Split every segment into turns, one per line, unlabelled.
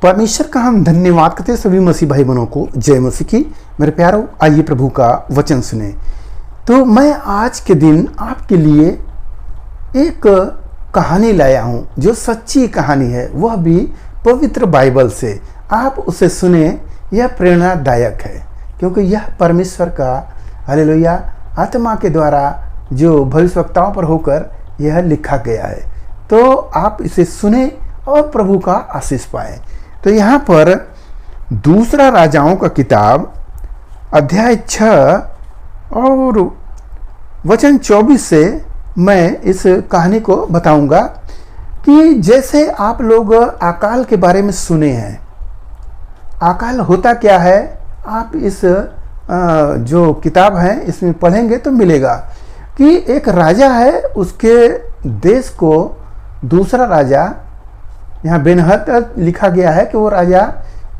परमेश्वर का हम धन्यवाद करते हैं सभी मसीह भाई बहनों को। जय मसीह की। मेरे प्यारों, आइए प्रभु का वचन सुने। तो मैं आज के दिन आपके लिए एक कहानी लाया हूँ जो सच्ची कहानी है, वह भी पवित्र बाइबल से। आप उसे सुने, यह प्रेरणादायक है क्योंकि यह परमेश्वर का हालेलुया आत्मा के द्वारा जो भविष्यवक्ताओं पर होकर यह लिखा गया है। तो आप इसे सुने और प्रभु का आशीष पाएं। तो यहाँ पर दूसरा राजाओं का किताब अध्याय 6 और वचन 24 से मैं इस कहानी को बताऊंगा कि जैसे आप लोग अकाल के बारे में सुने हैं। अकाल होता क्या है, आप इस जो किताब है इसमें पढ़ेंगे तो मिलेगा कि एक राजा है, उसके देश को दूसरा राजा, यहाँ बेनहद लिखा गया है कि वो राजा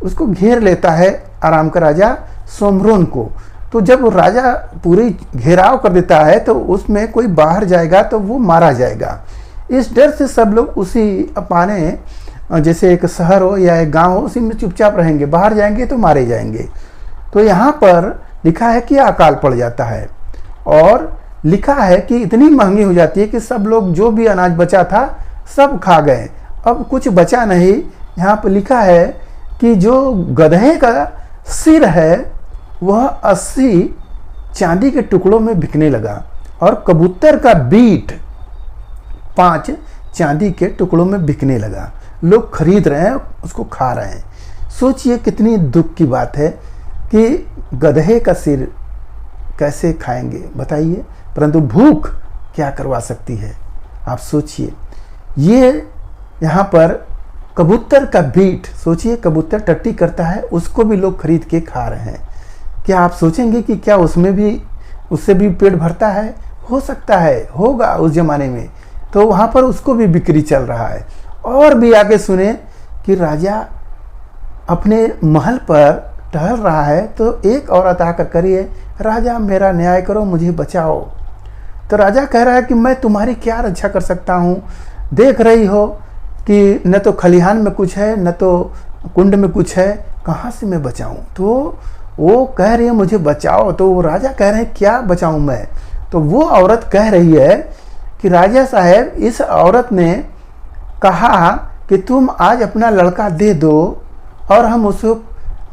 उसको घेर लेता है, आराम का राजा सोमरोन को। तो जब वो राजा पूरी घेराव कर देता है तो उसमें कोई बाहर जाएगा तो वो मारा जाएगा। इस डर से सब लोग उसी अपने जैसे एक शहर हो या एक गांव हो उसी में चुपचाप रहेंगे, बाहर जाएंगे तो मारे जाएंगे। तो यहाँ पर लिखा है कि अकाल पड़ जाता है और लिखा है कि इतनी महंगी हो जाती है कि सब लोग जो भी अनाज बचा था सब खा गए, अब कुछ बचा नहीं। यहाँ पर लिखा है कि जो गधे का सिर है वह 80 चांदी के टुकड़ों में बिकने लगा और कबूतर का बीट 5 चांदी के टुकड़ों में बिकने लगा। लोग खरीद रहे हैं, उसको खा रहे हैं। सोचिए कितनी दुख की बात है कि गधे का सिर कैसे खाएंगे बताइए, परंतु भूख क्या करवा सकती है। आप सोचिए, ये यहाँ पर कबूतर का बीट, सोचिए कबूतर टट्टी करता है, उसको भी लोग खरीद के खा रहे हैं। क्या आप सोचेंगे कि क्या उसमें भी उससे भी पेट भरता है? हो सकता है, होगा उस जमाने में। तो वहाँ पर उसको भी बिक्री चल रहा है। और भी आगे सुने कि राजा अपने महल पर टहल रहा है तो एक औरत आकर करिए, राजा मेरा न्याय करो, मुझे बचाओ। तो राजा कह रहा है कि मैं तुम्हारी क्या रक्षा कर सकता हूँ, देख रही हो कि न तो खलिहान में कुछ है न तो कुंड में कुछ है, कहाँ से मैं बचाऊं। तो वो कह रही है मुझे बचाओ। तो वो राजा कह रहे हैं क्या बचाऊं मैं। तो वो औरत कह रही है कि राजा साहब, इस औरत ने कहा कि तुम आज अपना लड़का दे दो और हम उसको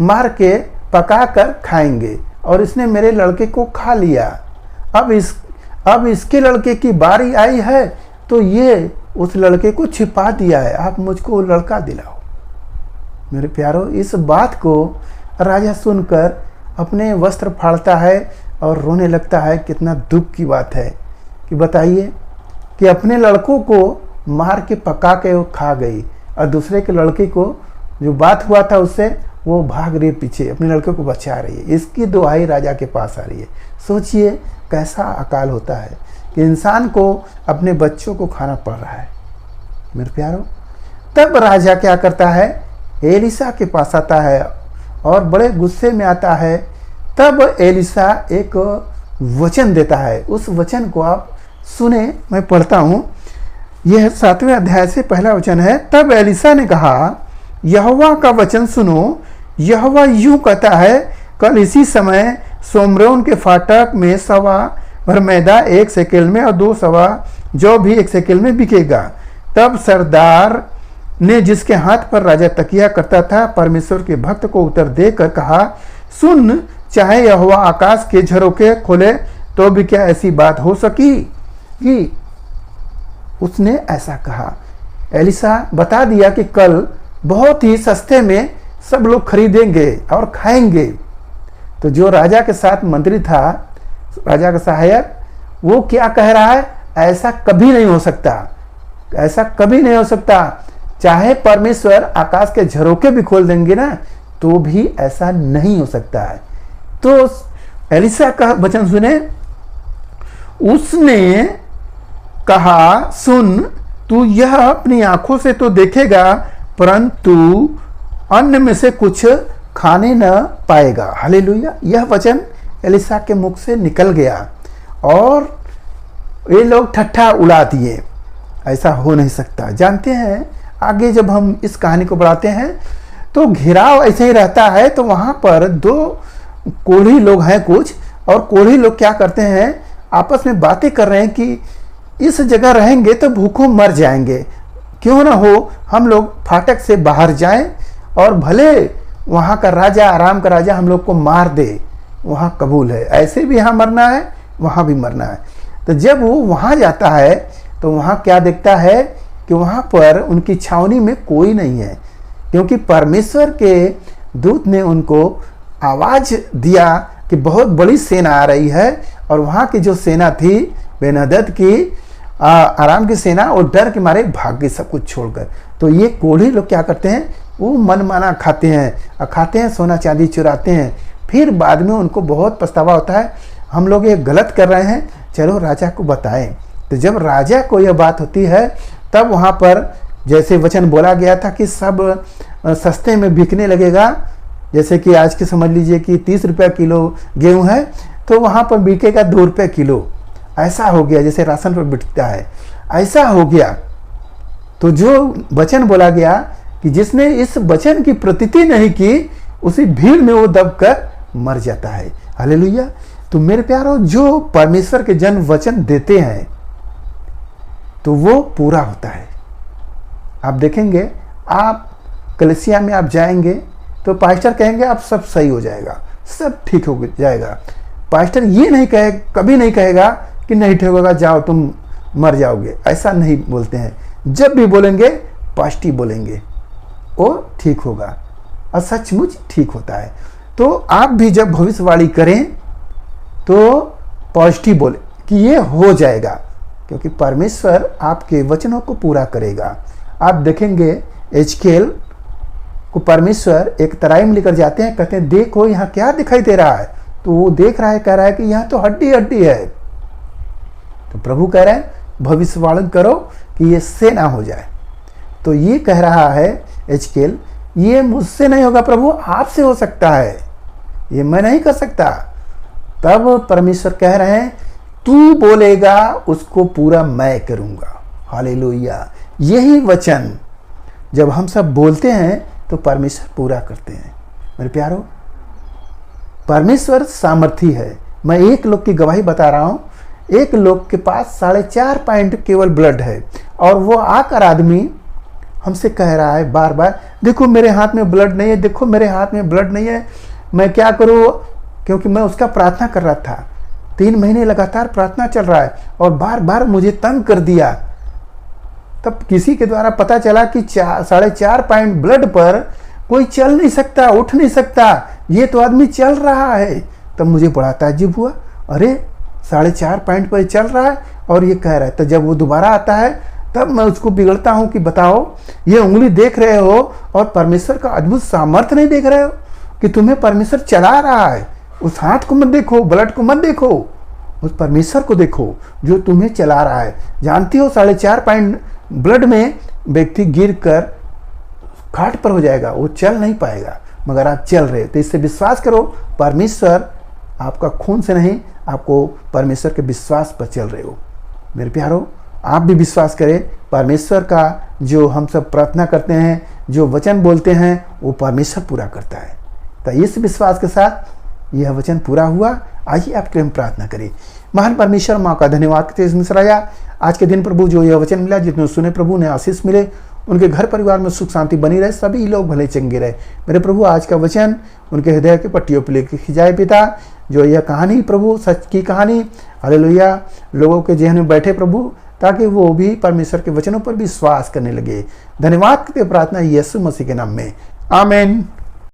मार के पका कर खाएंगे, और इसने मेरे लड़के को खा लिया। अब इसके लड़के की बारी आई है तो ये उस लड़के को छिपा दिया है, आप मुझको वो लड़का दिलाओ। मेरे प्यारों, इस बात को राजा सुनकर अपने वस्त्र फाड़ता है और रोने लगता है। कितना दुख की बात है कि बताइए कि अपने लड़कों को मार के पका के वो खा गई और दूसरे के लड़के को जो बात हुआ था उससे वो भाग रही पीछे, अपने लड़के को बचा रही है। इसकी दुहाई राजा के पास आ रही है। सोचिए कैसा अकाल होता है कि इंसान को अपने बच्चों को खाना पड़ रहा है। मेरे प्यारों, तब राजा क्या करता है, एलिसा के पास आता है और बड़े गुस्से में आता है। तब एलिसा एक वचन देता है, उस वचन को आप सुने, मैं पढ़ता हूँ। यह 7वें अध्याय से पहला वचन है। तब एलिसा ने कहा, यहोवा का वचन सुनो, यहोवा यूं कहता है, कल इसी समय सोमरोन के फाटक में 1.25 भर मैदा 1 शेकेल में और 2 सवा जौ भी 1 शेकेल में बिकेगा। तब सरदार ने, जिसके हाथ पर राजा तकिया करता था, परमेश्वर के भक्त को उत्तर देकर कहा, सुन, चाहे यहोवा आकाश के झरोखे खोले तो भी क्या ऐसी बात हो सकी कि उसने ऐसा कहा। एलिसा बता दिया कि कल बहुत ही सस्ते में सब लोग खरीदेंगे और खाएंगे। तो जो राजा के साथ मंत्री था, राजा का सहायक, वो क्या कह रहा है, ऐसा कभी नहीं हो सकता, ऐसा कभी नहीं हो सकता। चाहे परमेश्वर आकाश के झरोखे भी खोल देंगे ना तो भी ऐसा नहीं हो सकता है। तो एलिसा का वचन सुने। उसने कहा, सुन, तू यह अपनी आंखों से तो देखेगा परंतु अन्न में से कुछ खाने न पाएगा। हालेलुया। यह वचन एलिसा के मुख से निकल गया और ये लोग ठट्ठा उड़ा दिए। ऐसा हो नहीं सकता। जानते हैं, आगे जब हम इस कहानी को बढ़ाते हैं तो घिराव ऐसे ही रहता है। तो वहां पर दो कोढ़ी लोग हैं कुछ, और कोढ़ी लोग क्या करते हैं, आपस में बातें कर रहे हैं कि इस जगह रहेंगे तो भूखों मर जाएंगे, क्यों ना हो हम लोग फाटक से बाहर जाएं और भले वहाँ का राजा, आराम का राजा हम लोग को मार दे, वहाँ कबूल है, ऐसे भी यहाँ मरना है, वहाँ भी मरना है। तो जब वो वहाँ जाता है तो वहाँ क्या देखता है कि वहाँ पर उनकी छावनी में कोई नहीं है, क्योंकि परमेश्वर के दूत ने उनको आवाज़ दिया कि बहुत बड़ी सेना आ रही है। और वहाँ की जो सेना थी बेनहदद की, आराम की सेना, और डर के मारे भाग गई सब कुछ छोड़कर। तो ये कोढ़ी लोग क्या करते हैं, वो मनमाना खाते हैं, सोना चांदी चुराते हैं। फिर बाद में उनको बहुत पछतावा होता है, हम लोग ये गलत कर रहे हैं, चलो राजा को बताएं। तो जब राजा को यह बात होती है तब वहाँ पर जैसे वचन बोला गया था कि सब सस्ते में बिकने लगेगा, जैसे कि आज के समझ लीजिए कि 30 रुपये किलो गेहूँ है तो वहाँ पर बिकेगा 2 रुपये किलो। ऐसा हो गया, जैसे राशन पर बिकता है ऐसा हो गया। तो जो वचन बोला गया कि जिसने इस वचन की प्रतीति नहीं की, उसी भीड़ में वो दबकर मर जाता है। हालेलुया। तो मेरे प्यारो, जो परमेश्वर के जन वचन देते हैं तो वो पूरा होता है। आप देखेंगे, आप कलीसिया में आप जाएंगे तो पास्टर कहेंगे आप सब सही हो जाएगा, सब ठीक हो जाएगा। पास्टर ये नहीं कहे, कभी नहीं कहेगा कि नहीं ठीक होगा, जाओ तुम मर जाओगे, ऐसा नहीं बोलते हैं। जब भी बोलेंगे पॉजिटिव बोलेंगे, वो ठीक होगा, और सचमुच ठीक होता है। तो आप भी जब भविष्यवाणी करें तो पॉजिटिव बोले कि ये हो जाएगा, क्योंकि परमेश्वर आपके वचनों को पूरा करेगा। आप देखेंगे एजकेल को परमेश्वर एक तराई में लेकर जाते हैं, कहते हैं देखो यहाँ क्या दिखाई दे रहा है, तो वो देख रहा है, कह रहा है कि यहाँ तो हड्डी हड्डी है। तो प्रभु कह रहे हैं भविष्यवाणी करो कि ये से ना हो जाए। तो ये कह रहा है एजकेल, ये मुझसे नहीं होगा प्रभु, आपसे हो सकता है, ये मैं नहीं कर सकता। तब परमेश्वर कह रहे हैं तू बोलेगा उसको पूरा मैं करूंगा। हालेलुया। यही वचन जब हम सब बोलते हैं तो परमेश्वर पूरा करते हैं। मेरे प्यारो, परमेश्वर सामर्थी है। मैं एक लोग की गवाही बता रहा हूं, एक लोग के पास 4.5 पॉइंट केवल ब्लड है, और वो आकर आदमी हमसे कह रहा है बार बार, देखो मेरे हाथ में ब्लड नहीं है, देखो मेरे हाथ में ब्लड नहीं है, मैं क्या करूं। क्योंकि मैं उसका प्रार्थना कर रहा था, 3 महीने लगातार प्रार्थना चल रहा है, और बार बार मुझे तंग कर दिया। तब किसी के द्वारा पता चला कि 4.5 पॉइंट ब्लड पर कोई चल नहीं सकता, उठ नहीं सकता, ये तो आदमी चल रहा है। तब मुझे बड़ा ताज्जुब हुआ, अरे 4.5 पॉइंट पर चल रहा है और ये कह रहा है। तो जब वो दोबारा आता है तब मैं उसको बिगड़ता हूँ कि बताओ, ये उंगली देख रहे हो और परमेश्वर का अद्भुत सामर्थ्य नहीं देख रहे हो कि तुम्हें परमेश्वर चला रहा है। उस हाथ को मत देखो, ब्लड को मत देखो, उस परमेश्वर को देखो जो तुम्हें चला रहा है। जानती हो 4.5 पॉइंट ब्लड में व्यक्ति गिर कर खाट पर हो जाएगा, वो चल नहीं पाएगा, मगर आप चल रहे हो। तो इससे विश्वास करो, परमेश्वर आपका खून से नहीं, आपको परमेश्वर के विश्वास पर चल रहे हो। मेरे प्यारो, आप भी विश्वास करें, परमेश्वर का जो हम सब प्रार्थना करते हैं, जो वचन बोलते हैं, वो परमेश्वर पूरा करता है। तो इस विश्वास के साथ यह वचन पूरा हुआ। आइए आपके लिए हम प्रार्थना करें। महान परमेश्वर, माँ का धन्यवाद करते हैं मिश्राया, आज के दिन प्रभु जो यह वचन मिला, जितने सुने प्रभु ने आशीष मिले, उनके घर परिवार में सुख शांति बनी रहे, सभी लोग भले चंगे रहे। मेरे प्रभु, आज का वचन उनके हृदय के पट्टियों पर लेकर खिंचाए पिता, जो यह कहानी प्रभु सच की कहानी, हालेलुया, लोगों के जहन में बैठे प्रभु, ताकि वो भी परमेश्वर के वचनों पर विश्वास करने लगे। धन्यवाद करते प्रार्थना यीशु मसीह के नाम में, आमीन।